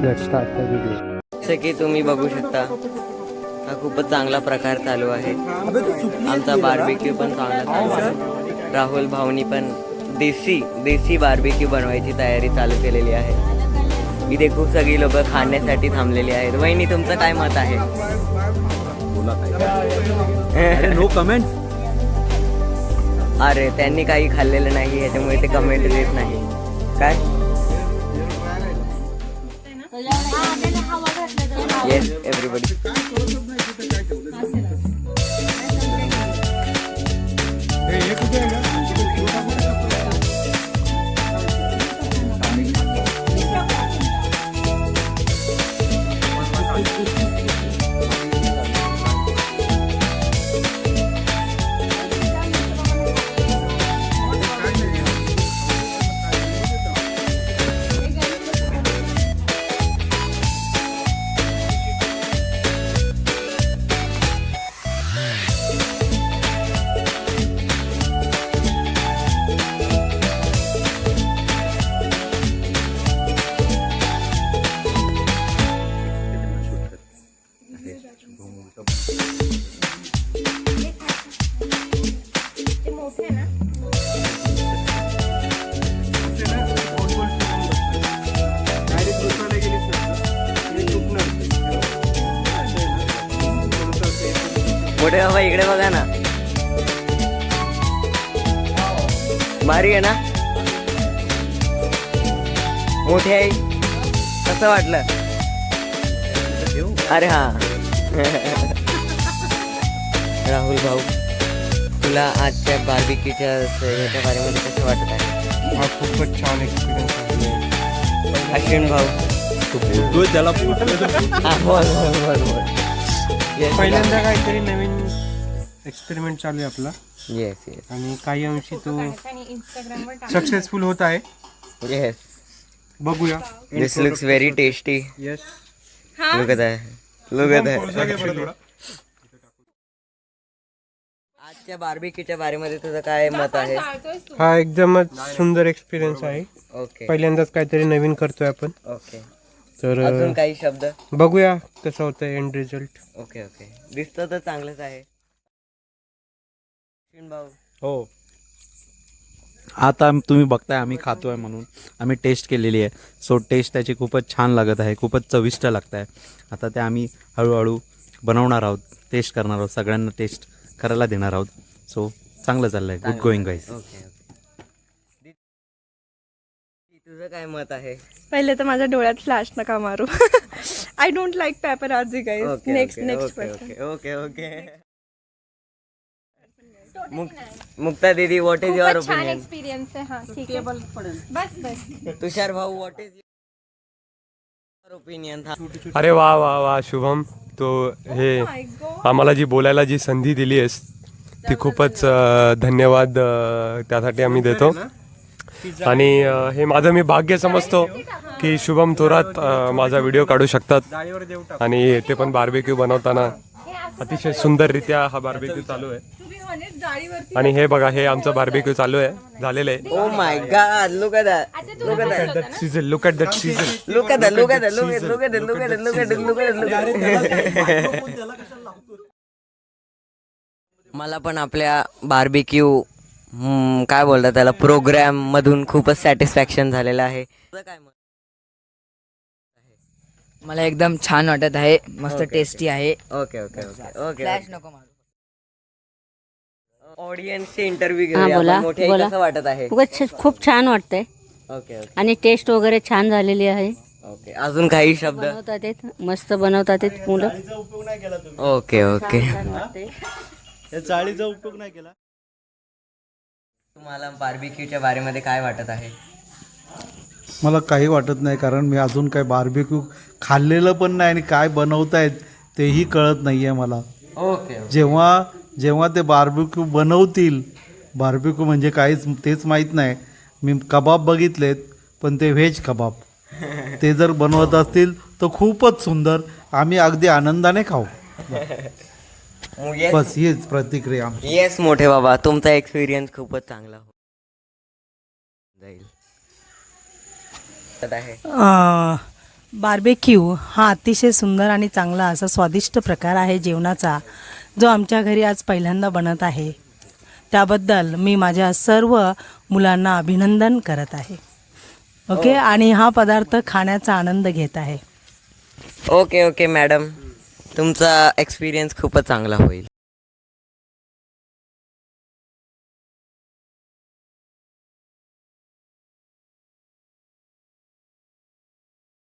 Let's start the video. जसं की तुम्ही बघू शकता हा खूपच चांगला प्रकार चालू आहे. आमचा बार्बेक्यू पण चांगला चालू आहे. राहुल भाऊनी पण देसी बार्बेक्यू बनवायची तयारी चालू केलेली आहे. इथे खूप सगळी लोक खाण्यासाठी थांबलेली आहेत. वहिनी तुमचं काय मत आहे? No comment. अरे त्यांनी काही खाल्लेलं नाही याच्यामुळे ते कमेंट देत नाही काय. Yes everybody. मोठे बाबा इकडे बघा ना, भारी आहे ना. मोठे आहे कसं वाटलं? अरे हा राहुल भाऊ, तुला आजच्या बार्बिक्यूच्या ह्याच्या बारेमध्ये कसं वाटत आहे? हा खूपच छान एक्सपिरियन्स आहे. अश्विन भाऊ बोलतोय त्याला पहिल्यांदा काहीतरी नवीन एक्सपेरिमेंट चालू आहे आपला. येस येस आणि काही अंशी तो सक्सेसफुल होत आहे. येस. बघूया. This looks very tasty. Yes. Look at आजच्या बार्बिक्यूच्या बारेमध्ये तुझं काय मत आहे? हा एकदमच सुंदर एक्सपिरियन्स आहे. ओके पहिल्यांदाच काहीतरी नवीन करतोय आपण. ओके. तर अजून काही शब्द? बघूया कसं होतं एंड रिझल्ट. Okay okay. दिसतं तर चांगलंच आहे. भाऊ हो, आता तुम्ही बघताय आम्ही खातोय म्हणून आम्ही टेस्ट केलेली आहे. सो टेस्ट त्याची खूपच छान लागत आहे, खूपच चविष्ट लागत आहे. आता ते आम्ही हळूहळू बनवणार आहोत, टेस्ट करणार आहोत, सगळ्यांना टेस्ट करायला देणार आहोत. सो चांगलं चाललंय. Good going guys. Okay okay. तुझं काय मत आहे? पहिले तर माझ्या डोळ्यात फ्लॅश नका मारू. I don't like paparazzi guys. Next okay okay okay. Mukta didi, what is your छान ओपिनियन? एक्सपिरियन्स आहे. हा ठीक आहे. बस बस. तुषार भाऊ, व्हॉट इज युअर ओपिनियन? अरे वा वा वा शुभम, तो हे आम्हाला जी बोलायला जी संधी दिली आहेस ती खूपच धन्यवाद त्यासाठी आम्ही देतो. आणि हे माझं मी भाग्य समजतो की शुभम थोरात माझा व्हिडिओ काढू शकतात आणि ते पण बार्बेक्यू बनवताना अतिशय सुंदररित्या हा बार्बेक्यू चालू आहे. आणि हे बघा, हे आमचं बार्बेक्यू चालू आहे, झालेलं आहे. Oh my God, look at that. Look at that sizzle, look at that sizzle. Look at मला पण आपल्या बार्बिक्यू काय बोलतात त्याला, प्रोग्राम मधून खूपच सॅटिस्फॅक्शन झालेलं आहे. काय मला एकदम छान वाटत आहे. मस्त टेस्टी आहे. Okay okay okay okay. नको मारू. ऑडियन्सचे इंटरव्ह्यू हा, घेऊया. बोला, आपण मोठे बोला. कसं वाटत आहे? खूप छान वाटतंय ओके ओके आणि टेस्ट वगैरे छान झालेली आहे. ओके. अजून काही शब्द? बनवतात येत, मस्त बनवतात येत मुलं. Okay okay. छान वाटतंय. चाळीचा उपयोग नाही केला. तुम्हाला बार्बिक्यूच्या बारेमध्ये काय वाटत आहे? मला काही वाटत नाही, कारण मी अजून काय बार्बेक्यू खाल्लेलं पण नाही आणि काय बनवतायत तेही कळत नाही आहे मला. ओके. जेव्हा ते बार्बेक्यू बनवतील, बार्बेक्यू म्हणजे काहीच तेच माहीत नाही. मी कबाब बघितलेत, पण ते व्हेज कबाब. ते जर बनवत असतील तर खूपच सुंदर, आम्ही अगदी आनंदाने खाऊ. बस हीच प्रतिक्रिया. येस मोठे बाबा, तुमचा एक्सपिरियन्स खूपच चांगला. जाईल तर आहे. बार्बेक्यू हा अतिशय सुंदर आणि चांगला असा स्वादिष्ट प्रकार आहे जेवणाचा, जो आमच्या घरी आज पहिल्यांदा बनत आहे. त्याबद्दल मी माझ्या सर्व मुलांना अभिनंदन करत आहे. ओके, आणि हा पदार्थ खाण्याचा आनंद घेत आहे. ओके मॅडम, तुमचा एक्सपिरियन्स खूपच चांगला होईल.